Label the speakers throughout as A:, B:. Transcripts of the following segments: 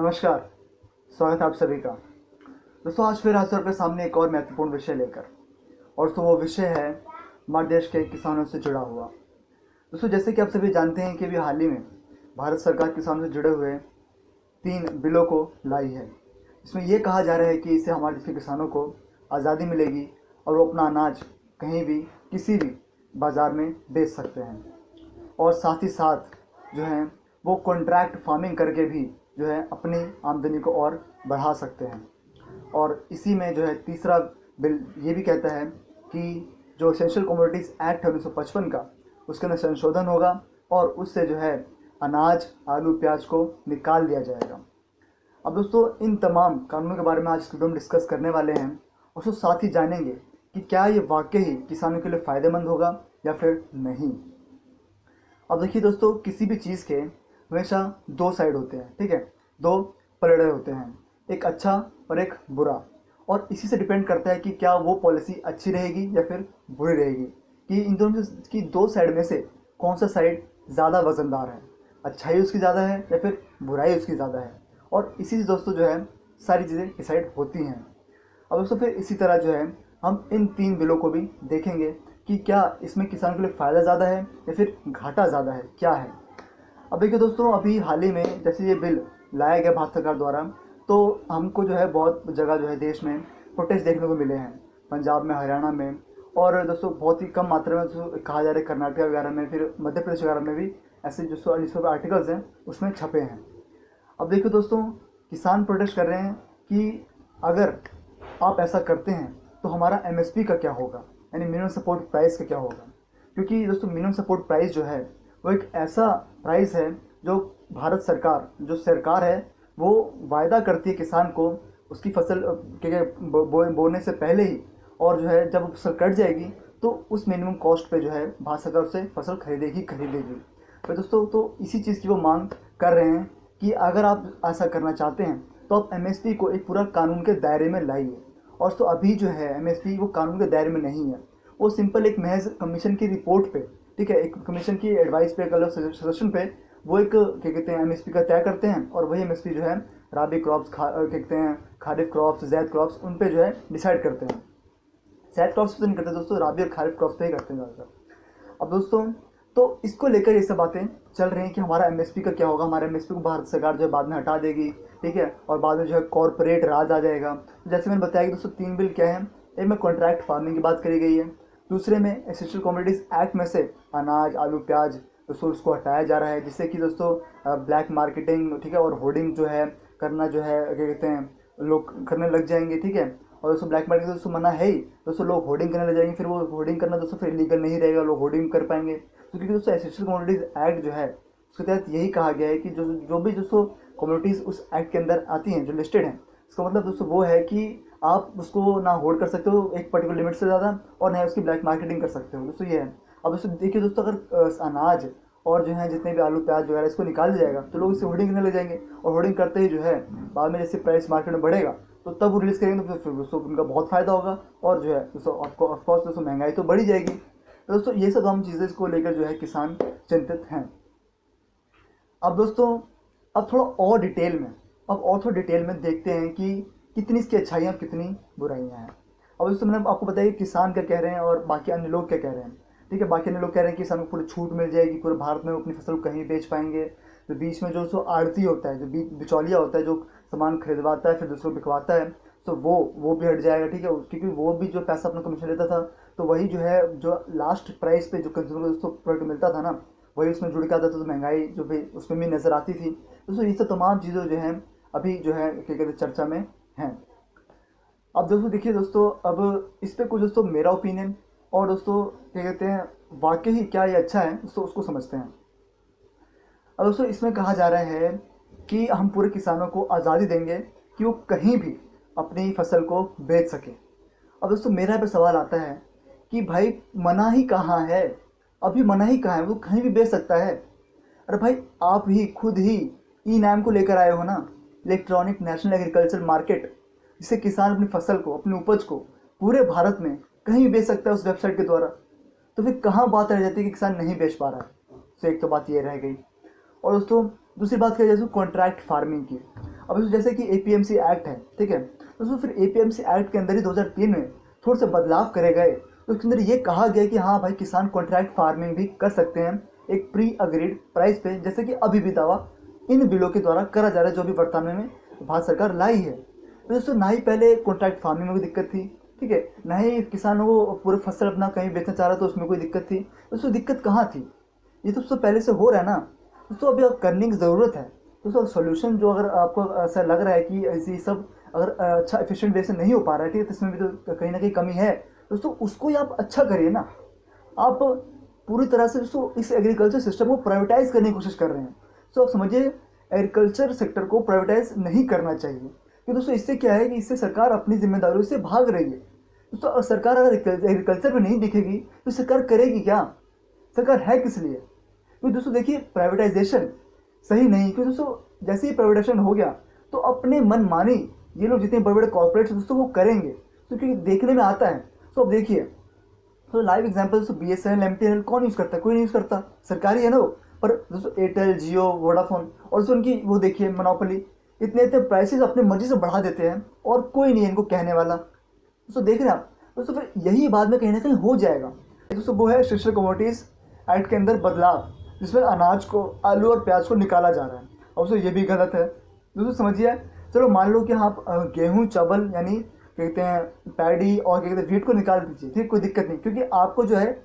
A: नमस्कार। स्वागत है आप सभी का। दोस्तों आज फिर हाजिर आपके सामने एक और महत्वपूर्ण विषय लेकर, और तो वो विषय है हमारे देश के किसानों से जुड़ा हुआ। दोस्तों जैसे कि आप सभी जानते हैं कि अभी हाल ही में भारत सरकार किसानों से जुड़े हुए 3 बिलों को लाई है। इसमें यह कहा जा रहा है कि इससे हमारे देश के किसानों को आज़ादी मिलेगी और वो अपना अनाज कहीं भी किसी भी बाज़ार में बेच सकते हैं, और साथ ही साथ जो है वो कॉन्ट्रैक्ट फार्मिंग करके भी जो है अपनी आमदनी को और बढ़ा सकते हैं। और इसी में जो है तीसरा बिल ये भी कहता है कि जो एसेंशियल कमोडिटीज़ एक्ट है 1955 का, उसके अंदर संशोधन होगा और उससे जो है अनाज, आलू, प्याज को निकाल दिया जाएगा। अब दोस्तों इन तमाम कानूनों के बारे में आज इस वीडियो में डिस्कस करने वाले हैं, और उसको साथ ही जानेंगे कि क्या ये वाकई किसानों के लिए फ़ायदेमंद होगा या फिर नहीं। अब देखिए दोस्तों, किसी भी चीज़ के हमेशा 2 साइड होते हैं, ठीक है, 2 पलड़े होते हैं, एक अच्छा और एक बुरा। और इसी से डिपेंड करता है कि क्या वो पॉलिसी अच्छी रहेगी या फिर बुरी रहेगी, कि इन दोनों की 2 साइड में से कौन सा साइड ज़्यादा वज़नदार है, अच्छाई उसकी ज़्यादा है या फिर बुराई उसकी ज़्यादा है। और इसी से दोस्तों जो है सारी चीज़ें डिसाइड होती हैं। अब दोस्तों फिर इसी तरह जो है हम इन 3 बिलों को भी देखेंगे कि क्या इसमें किसान के लिए फ़ायदा ज़्यादा है या फिर घाटा ज़्यादा है, क्या है। अब देखिए दोस्तों, अभी हाल ही में जैसे ये बिल लाया गया भारत सरकार द्वारा, तो हमको जो है बहुत जगह जो है देश में प्रोटेस्ट देखने को मिले हैं, पंजाब में, हरियाणा में, और दोस्तों बहुत ही कम मात्रा में तो कहा जा रहा है कर्नाटक वगैरह में, फिर मध्य प्रदेश वगैरह में भी ऐसे जो न्यूज़पेपर आर्टिकल्स हैं उसमें छपे हैं। अब देखिए दोस्तों, किसान प्रोटेस्ट कर रहे हैं कि अगर आप ऐसा करते हैं तो हमारा MSP का क्या होगा, यानी मिनिमम सपोर्ट प्राइस का क्या होगा। क्योंकि दोस्तों मिनिमम सपोर्ट प्राइस जो है वो एक ऐसा प्राइस है जो भारत सरकार जो सरकार है वो वायदा करती है किसान को उसकी फसल बोने से पहले ही, और जो है जब फसल कट जाएगी तो उस मिनिमम कॉस्ट पे जो है भारत सरकार उससे फसल खरीदेगी। तो दोस्तों तो इसी चीज़ की वो मांग कर रहे हैं कि अगर आप ऐसा करना चाहते हैं तो आप MSP को एक पूरा कानून के दायरे में लाइए। और तो अभी जो है MSP वो कानून के दायरे में नहीं है, वो सिंपल एक महज कमीशन की रिपोर्ट पे, ठीक है, एक कमीशन की एडवाइस पे, कलर सजेशन पे वो एक क्या कहते हैं MSP का तय करते हैं, और वही MSP जो है राबी क्रॉप्स, क्या कहते हैं खारिफ क्रॉप्स, जैद क्रॉप्स, उन पे जो है डिसाइड करते हैं। जैद क्रॉप्स पे तो नहीं करते दोस्तों, राबी और खारिफ क्रॉप्स पे ही करते हैं ज़्यादातर। अब दोस्तों तो इसको लेकर ये सब बातें चल रही हैं कि हमारा MSP का क्या होगा, हमारे MSP को भारत सरकार जो है बाद में हटा देगी, ठीक है, और बाद में जो है कॉर्पोरेट राज आ जाएगा। जैसे मैंने बताया कि दोस्तों 3 बिल क्या है, एक में कॉन्ट्रैक्ट फार्मिंग की बात करी गई है, दूसरे में एसेंशियल कमोडिटीज़ एक्ट में से अनाज, आलू, प्याज रिसोर्स को हटाया जा रहा है, जिससे कि दोस्तों ब्लैक मार्केटिंग, ठीक है, और होर्डिंग जो है करना जो है क्या कहते हैं लोग करने लग जाएंगे, ठीक है। और दोस्तों ब्लैक मार्केट दोस्तों मना है ही, दोस्तों लोग होर्डिंग करने लग जाएंगे, फिर वो होर्डिंग करना दोस्तों फिर लीगल नहीं रहेगा, लोग होर्डिंग कर पाएंगे। तो क्योंकि दोस्तों एसेंशियल कमोडिटीज़ एक्ट जो है उसके तहत यही कहा गया है कि जो भी दोस्तों कमोडिटीज़ उस एक्ट के अंदर आती हैं जो लिस्टेड हैं, इसका मतलब दोस्तों वो है कि आप उसको ना होल्ड कर सकते हो एक पर्टिकुलर लिमिट से ज़्यादा, और ना उसकी ब्लैक मार्केटिंग कर सकते हो, दोस्तों ये है। अब दोस्तों देखिए दोस्तों, अगर अनाज और जो है जितने भी आलू, प्याज वगैरह इसको निकाल दिया जाएगा तो लोग इससे होर्डिंग करने लग जाएंगे, और होर्डिंग करते ही जो है बाद में जैसे प्राइस मार्केट में बढ़ेगा तो तब वो रिलीज़ करेंगे, तो फिर दोस्तों उनका बहुत फ़ायदा होगा, और जो है दोस्तों ऑफकोर्स दोस्तों महंगाई तो बढ़ी जाएगी। तो दोस्तों ये सब हम चीज़ें इसको लेकर जो है किसान चिंतित हैं। अब दोस्तों अब थोड़ा और डिटेल में देखते हैं कि कितनी इसकी अच्छाइयाँ और कितनी बुराइयाँ हैं। अब दोस्तों मैंने आपको बताया कि किसान क्या कह रहे हैं और बाकी अन्य लोग क्या कह रहे हैं, ठीक है। बाकी अन्य लोग कह रहे हैं कि किसान को पूरी छूट मिल जाएगी, पूरे भारत में वो अपनी फसल को कहीं बेच पाएंगे। तो बीच में जो सो आड़ती होता है, जो बिचौलिया होता है, जो सामान खरीदवाता है फिर दूसरों को बिकवाता है, तो वो भी हट जाएगा, ठीक है, क्योंकि वो भी जो पैसा अपना कमीशन लेता था, तो वही जो है जो लास्ट प्राइस पे जो कंज्यूमर को दोस्तों प्रोडक्ट मिलता था ना, वही उसमें जुड़ के आता था, तो महंगाई जो भी उसमें भी नज़र आती थी। दोस्तों ये सब तमाम चीज़ें जो हैं अभी जो है क्या कहते हैं चर्चा में हैं। अब दोस्तों देखिए दोस्तों, अब इस पर कुछ दोस्तों मेरा ओपिनियन, और दोस्तों क्या कहते हैं वाकई क्या ये अच्छा है दोस्तों उसको समझते हैं। अब दोस्तों इसमें कहा जा रहा है कि हम पूरे किसानों को आज़ादी देंगे कि वो कहीं भी अपनी फसल को बेच सके। अब दोस्तों मेरा पे सवाल आता है कि भाई मना ही कहाँ है, अभी मना ही कहाँ है, वो कहीं भी बेच सकता है। अरे भाई आप ही खुद ही ई-नाम को लेकर आए हो ना, इलेक्ट्रॉनिक नेशनल एग्रीकल्चर मार्केट, जिससे किसान अपनी फसल को, अपनी उपज को पूरे भारत में कहीं भी बेच सकता है उस वेबसाइट के द्वारा। तो फिर कहाँ बात रह जाती है कि किसान नहीं बेच पा रहा है। तो एक तो बात ये रह गई। और दोस्तों दूसरी बात कही जाए कॉन्ट्रैक्ट फार्मिंग की। अब दोस्तों जैसे कि एपीएमसी एक्ट है, ठीक है, दोस्तों फिर एपीएमसी एक्ट के अंदर ही 2003 में थोड़े से बदलाव करे गए। तो उसके अंदर ये कहा गया कि हाँ भाई किसान कॉन्ट्रैक्ट फार्मिंग भी कर सकते हैं एक प्री अग्रीड प्राइस पे, जैसे कि अभी भी दावा इन बिलों के द्वारा करा जा रहा है जो भी वर्तमान में भारत सरकार लाई है। तो दोस्तों ना ही पहले कॉन्ट्रैक्ट फार्मिंग में कोई दिक्कत थी, ठीक है, ना ही किसानों को पूरे फसल अपना कहीं बेचना चाह रहा तो उसमें कोई दिक्कत थी। दोस्तों दिक्कत कहाँ थी, ये तो पहले से हो रहा है ना दोस्तों, अभी करने की ज़रूरत है। दोस्तों सोल्यूशन जो अगर आपको ऐसा लग रहा है कि ऐसी सब अगर अच्छा एफिशिएंट वे से नहीं हो पा रहा है, ठीक है, तो इसमें भी तो कहीं ना कहीं कमी है दोस्तों, उसको ही आप अच्छा करिए ना। आप पूरी तरह से दोस्तों इस एग्रीकल्चर सिस्टम को प्राइवेटाइज करने की कोशिश कर रहे हैं। तो आप समझिए एग्रीकल्चर सेक्टर को प्राइवेटाइज नहीं करना चाहिए, क्योंकि दोस्तों इससे क्या है कि इससे सरकार अपनी जिम्मेदारियों से भाग रही है। दोस्तों सरकार अगर एग्रीकल्चर में नहीं दिखेगी तो सरकार करेगी क्या, सरकार है किस लिए। क्योंकि दोस्तों देखिए प्राइवेटाइजेशन सही नहीं, क्योंकि दोस्तों जैसे ही प्राइवेटाइजेशन हो गया तो अपने मन मानी ये लोग जितने बड़े बड़े कॉर्पोरेट्स दोस्तों वो करेंगे, तो क्योंकि देखने में आता है। तो अब देखिए तो लाइव एग्जांपल दोस्तों बीएसएनएल एमटीएनएल कौन यूज़ करता है, कोई नहीं यूज़ करता, सरकारी है ना वो। पर दोस्तों एयरटेल जियो वोडाफोन और दोस्तों उनकी वो देखिए मोनोपोली, इतने इतने प्राइसेस अपनी मर्जी से बढ़ा देते हैं और कोई नहीं है इनको कहने वाला। दोस्तों देख रहे हैं आप दोस्तों, फिर यही बाद में कहीं ना कहीं हो जाएगा। दोस्तों वो है स्पेशल कमोडिटीज़ एक्ट के अंदर बदलाव, जिसमें अनाज को आलू और प्याज को निकाला जा रहा है। और दोस्तों ये भी गलत है। दोस्तों समझिए, चलो मान लो कि आप गेहूँ चावल यानी कहते हैं पैडी और क्या कहते हैं वीट को निकाल दीजिए, ठीक, कोई दिक्कत नहीं, क्योंकि आपको जो है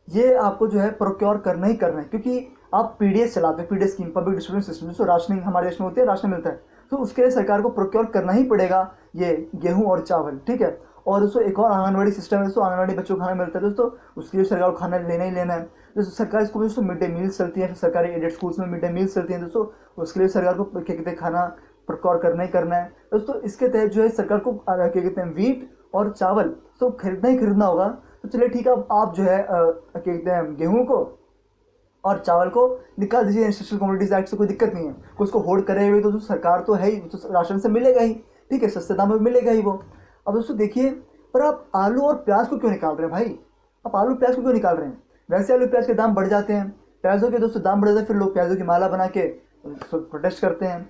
A: ये आपको जो है प्रोक्योर करना ही करना है, क्योंकि आप पीडीएस चलाते हैं, PDS scheme public distribution system, जो राशनिंग हमारे देश में होती है, राशन मिलता है, तो उसके लिए सरकार को प्रोक्योर करना ही पड़ेगा ये गेहूँ और चावल, ठीक है। और दोस्तों एक और आंगनबाड़ी सिस्टम है दोस्तों, आंगनबाड़ी बच्चों को खाना मिलता है दोस्तों, उसके लिए सरकार को खाना लेना ही लेना है। दोस्तों सरकारी स्कूल में दोस्तों मिड डे मील्स चलती है, सरकारी एडेड स्कूल्स में मिड डे मील्स चलती हैं दोस्तों, उसके लिए सरकार को क्या कहते हैं खाना प्रोक्योर करना ही करना है दोस्तों। इसके तहत जो है सरकार को क्या कहते हैं वीट और चावल तो खरीदना ही खरीदना होगा। तो चलिए ठीक है, आप जो है क्या कहते हैं गेहूँ को और चावल को निकाल दीजिए स्पेशल कमोडिटीज एक्ट से, कोई दिक्कत नहीं है। कोई उसको होल्ड करे हुए तो सरकार तो है ही, तो राशन से मिलेगा ही, ठीक है, सस्ते दाम में मिलेगा ही वो। अब दोस्तों देखिए, पर आप आलू और प्याज को क्यों निकाल रहे हैं भाई, आप आलू प्याज को क्यों निकाल रहे हैं। वैसे आलू प्याज के दाम बढ़ जाते हैं, प्याजों के दोस्तों दाम बढ़ जाते हैं, फिर लोग प्याजों की माला बना के प्रोटेस्ट करते हैं।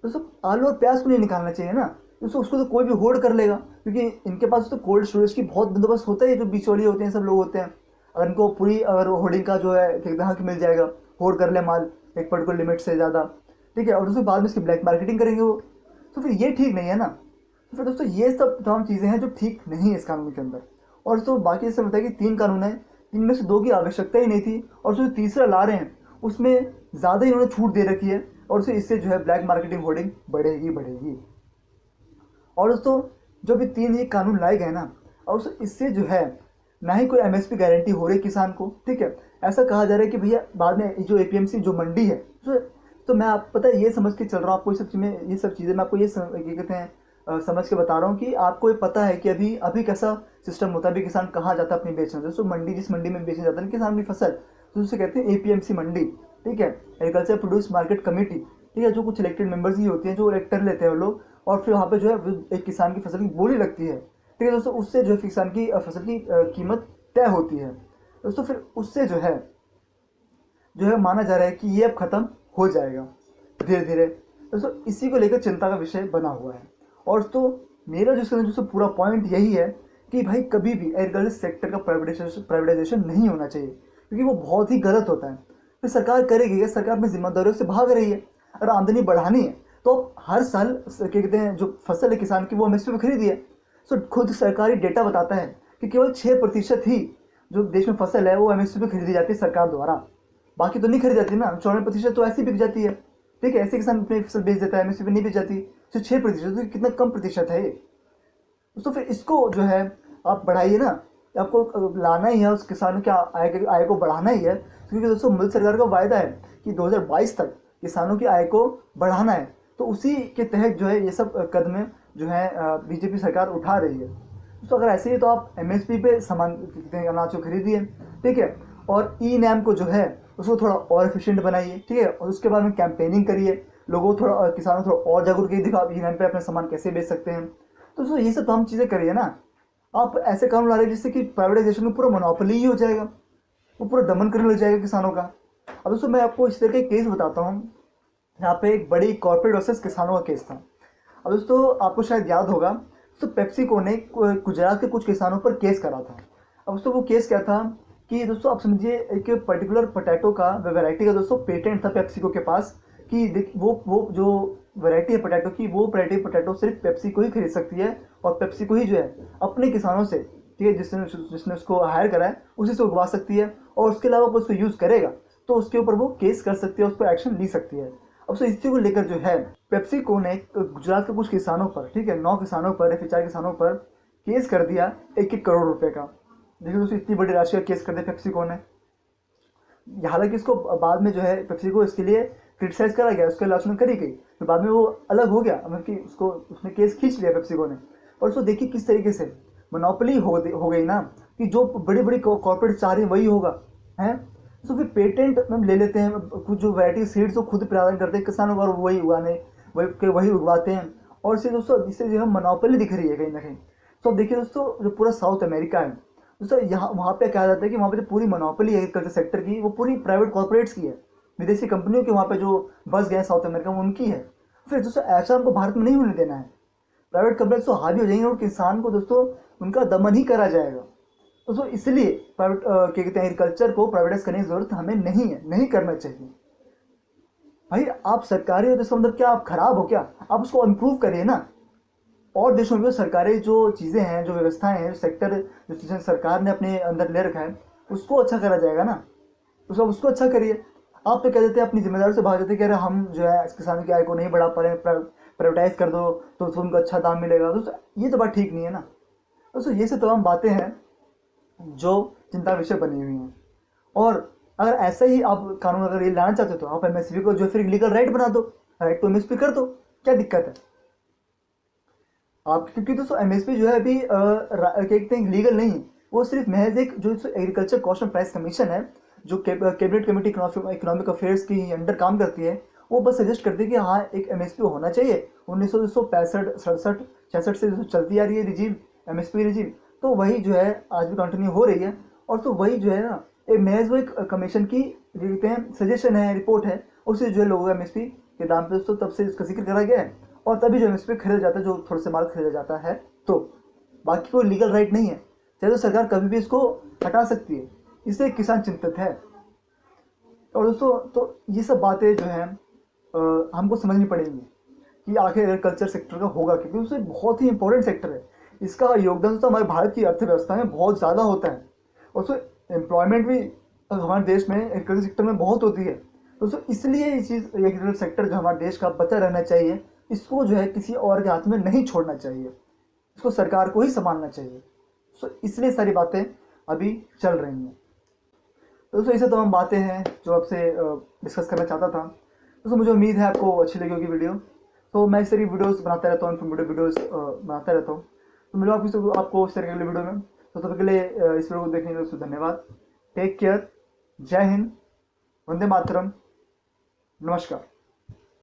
A: दोस्तों आलू और प्याज को नहीं निकालना चाहिए ना दोस्तों, उसको तो कोई भी होल्ड कर लेगा, क्योंकि इनके पास तो कोल्ड स्टोरेज की बहुत बंदोबस्त होता है, जो बिचौलिए होते हैं सब लोग होते हैं। अगर इनको पूरी अगर होल्डिंग का जो है हक मिल जाएगा, होल्ड कर ले माल एक पर्टिकुलर लिमिट से ज़्यादा, ठीक है, और उसके बाद में इसकी ब्लैक मार्केटिंग करेंगे वो, तो फिर ये ठीक नहीं है ना। तो फिर दोस्तों ये सब तमाम चीज़ें हैं जो ठीक नहीं है इस कानून के अंदर। और दोस्तों बाकी जैसे बताया कि 3 कानून हैं, इनमें से 2 की आवश्यकता ही नहीं थी, और जो तीसरा ला रहे हैं उसमें ज़्यादा ही उन्होंने छूट दे रखी है, और इससे जो है ब्लैक मार्केटिंग होर्डिंग बढ़ेगी। और दोस्तों जो भी 3 ये कानून लाए गए ना, और इससे जो है ना ही कोई एमएसपी गारंटी हो रही किसान को, ठीक है। ऐसा कहा जा रहा है कि भैया बाद में जो एपीएमसी जो मंडी है, तो मैं आप पता है ये समझ के चल रहा हूँ आपको, ये सब चीज़ें मैं आपको ये कहते हैं समझ के बता रहा हूँ कि आपको ये पता है कि अभी कैसा सिस्टम होता है, अभी किसान कहाँ जाता है अपनी बेचना। दोस्तों मंडी, जिस मंडी में बेचने जाता है किसान अपनी फसल, तो उसे कहते हैं एपीएमसी मंडी, ठीक है, एग्रीकल्चर प्रोड्यूस मार्केट कमेटी, ठीक है, जो कुछ इलेक्टेड मेंबर्स ही होती हैं जो इलेक्ट कर लेते हैं वो लोग, और फिर वहाँ पे जो है एक किसान की फसल की बोली लगती है, ठीक है दोस्तों, उससे जो है किसान की फसल की कीमत तय होती है दोस्तों। फिर उससे जो है माना जा रहा है कि ये अब ख़त्म हो जाएगा धीरे धीरे दोस्तों, इसी को लेकर चिंता का विषय बना हुआ है। और तो मेरा जो पूरा पॉइंट यही है कि भाई कभी भी एग्रीकल्चर सेक्टर का प्राइवेटाइजेशन नहीं होना चाहिए, क्योंकि वो बहुत ही गलत होता है। फिर सरकार करेगी क्या, सरकार अपनी जिम्मेदारियों से भाग रही है। अगर आमदनी बढ़ानी है तो हर साल क्या कहते हैं जो फसल है किसान की वो एमएसपी में खरीदी है। सो खुद सरकारी डेटा बताता है कि केवल 6% ही जो देश में फसल है वो एमएसपी पे खरीदी जाती है सरकार द्वारा, बाकी तो नहीं खरीदी जाती ना। 94% तो ऐसी बिक जाती है, ठीक है, ऐसे किसान अपनी फसल बेच देता है, एमएसपी पे नहीं बेच जाती। तो 6% तो कितना कम प्रतिशत है ये। तो फिर इसको जो है आप बढ़ाइए ना, आपको लाना ही है, उस किसानों के आय को बढ़ाना ही है, क्योंकि दोस्तों मोदी सरकार का वायदा है कि 2022 तक किसानों की आय को बढ़ाना है। तो उसी के तहत जो है ये सब कदम जो है बीजेपी सरकार उठा रही है। तो अगर ऐसे ही तो आप एमएसपी पे सामान अनाज को खरीदिए, ठीक है, और ई नैम को जो है उसको थोड़ा और एफिशिएंट बनाइए, ठीक है, और उसके बाद में कैंपेनिंग करिए, लोगों थोड़ा किसानों थोड़ा और जागरूक दिखाओ ई नैम पे अपना सामान कैसे बेच सकते हैं। तो दोस्तों ये सब तो हम चीज़ें करिए ना। आप ऐसे कानून ला रहे हैं जिससे कि प्राइवेटाइजेशन में पूरा मोनोपोली ही हो जाएगा, वो पूरा दमन करने लग जाएगा किसानों का। अब दोस्तों मैं आपको इस तरह के केस बताता हूँ, यहाँ पे एक बड़ी कॉर्पोरेट वर्सेस किसानों का केस था। अब दोस्तों आपको शायद याद होगा, तो पेप्सिको ने गुजरात के कुछ किसानों पर केस करा था। अब दोस्तों वो केस क्या था कि दोस्तों आप समझिए एक पर्टिकुलर पोटैटो का, वैरायटी का दोस्तों पेटेंट था पेप्सिको के पास कि वो जो वैरायटी है पोटैटो की, वो वैरायटी पोटैटो सिर्फ पेप्सिको ही खरीद सकती है और पेप्सिको ही जो है अपने किसानों से, ठीक है, जिसने उसको हायर करा है उसी से उगवा सकती है, और उसके अलावा वो उसको यूज़ करेगा तो उसके ऊपर वो केस कर सकती है, उस पर एक्शन ली सकती है। अब सो इसी को लेकर जो है पेप्सिको ने गुजरात के कुछ किसानों पर, ठीक है, 9 किसानों पर या फिर 4 किसानों पर केस कर दिया 1-1 करोड़ रुपए का। देखिए दोस्तों इतनी बड़ी राशि का केस कर दिया पेप्सिको ने। हालांकि इसको बाद में जो है पेप्सिको इसके लिए क्रिटिसाइज करा गया, उसकी आलोचना करी गई, तो बाद में वो अलग हो गया, मतलब कि उसको उसने केस खींच लिया पेप्सिको ने। और उसको देखिए किस तरीके से मोनोपोली हो गई ना, कि जो बड़ी बड़ी कॉर्पोरेट चाह रही वही होगा है। तो फिर पेटेंट में ले लेते हैं, कुछ जो वैरायटी सीड्स वो खुद प्रदान करते हैं किसानों को और वही उगाने वही उगवाते हैं, और इससे दोस्तों इससे जो है मोनोपोली दिख रही है कहीं ना कहीं। तो अब देखिए दोस्तों जो पूरा साउथ अमेरिका है दोस्तों, यहाँ वहाँ पे कहा जाता है कि वहाँ पे जो पूरी मोनोपोली है एग्रीकल्चर सेक्टर की, वो पूरी प्राइवेट कॉर्पोरेट्स की है, विदेशी कंपनियों के वहाँ पे जो बस गए साउथ अमेरिका में उनकी है। फिर दोस्तों ऐसा हमको भारत में नहीं होने देना है। प्राइवेट कंपनी तो हावी हो जाएंगे और किसान को दोस्तों उनका दमन ही करा जाएगा। दोस्तों इसलिए प्राइवेट क्या कहते हैं एग्रीकल्चर को प्राइवेटाइज करने की जरूरत हमें नहीं है, नहीं करना चाहिए। भाई आप सरकारी हो तो इसका मतलब क्या आप खराब हो क्या? आप उसको इम्प्रूव करिए ना। और देशों में सरकारी जो चीज़ें हैं, जो व्यवस्थाएं हैं, जो सेक्टर जो सरकार ने अपने अंदर ले रखा है उसको अच्छा करा जाएगा ना, उसको अच्छा करिए। आप तो कह देते हैं अपनी जिम्मेदारी से भाग जाते हैं कि अरे हम जो है किसानों की आय को नहीं बढ़ा पा रहे हैं, प्राइवेटाइज कर दो तो उनको अच्छा दाम मिलेगा। दोस्तों ये तो बात ठीक नहीं है ना। दोस्तों ये सब तमाम बातें हैं जो चिंता विषय बनी हुई हैं। और अगर ऐसा ही आप कानून अगर ये लाना चाहते हो तो आप एमएसपी को जो फिर लीगल राइट बना दो, राइट टू एमएसपी कर दो, क्या दिक्कत है आप? क्योंकि दोस्तों एमएसपी जो है अभी कहते हैं लीगल नहीं है, वो सिर्फ महज एक जो agriculture cost and price commission है जो कैबिनेट कमेटी इकोनॉमिक अफेयर्स की अंडर काम करती है, वो बस सजेस्ट करती है कि हाँ एक एमएसपी होना चाहिए। 1965 67 66 से जो चलती आ रही है रिजीम, एमएसपी रिजीम, तो वही जो है आज भी कंटिन्यू हो रही है। और तो वही जो है ना एक महज वो एक कमीशन की कहते हैं सजेशन है, रिपोर्ट है, उससे जो है लोगों का एमएसपी के दाम पे दोस्तों तब से इसका जिक्र करा गया है, और तभी जो एमएसपी खरीदा जाता है, जो थोड़े से माल खरीदा जाता है। तो बाकी कोई लीगल राइट नहीं है, चाहे तो सरकार कभी भी इसको हटा सकती है, इससे किसान चिंतित है। और दोस्तों तो ये सब बातें जो है हमको समझनी पड़ेंगी कि आखिर एग्रीकल्चर सेक्टर का होगा, क्योंकि उससे बहुत ही इंपॉर्टेंट सेक्टर है। इसका योगदान तो हमारे भारत की अर्थव्यवस्था में बहुत ज़्यादा होता है, और उसमें एम्प्लॉयमेंट भी हमारे देश में एग्रीकल्चर सेक्टर में बहुत होती है। दोस्तों इसलिए ये चीज़ एग्रीकल्चर सेक्टर जो हमारे देश का बचा रहना चाहिए, इसको जो है किसी और के हाथ में नहीं छोड़ना चाहिए, इसको सरकार को ही संभालना चाहिए। सो इसलिए सारी बातें अभी चल रही हैं। दोस्तों ये तमाम बातें हैं जो आपसे डिस्कस करना चाहता था। दोस्तों मुझे उम्मीद है आपको अच्छी लगी होगी वीडियो। तो मैं इस तरह की वीडियोस बनाता रहता हूँ, इन्फॉर्मेटिव वीडियोस बनाता रहता हूँ। तो मिलो आपको इस तरह के वीडियो में। तो तब के लिए इस वीडियो को देखने के लिए धन्यवाद। टेक केयर, जय हिंद, वंदे मातरम, नमस्कार।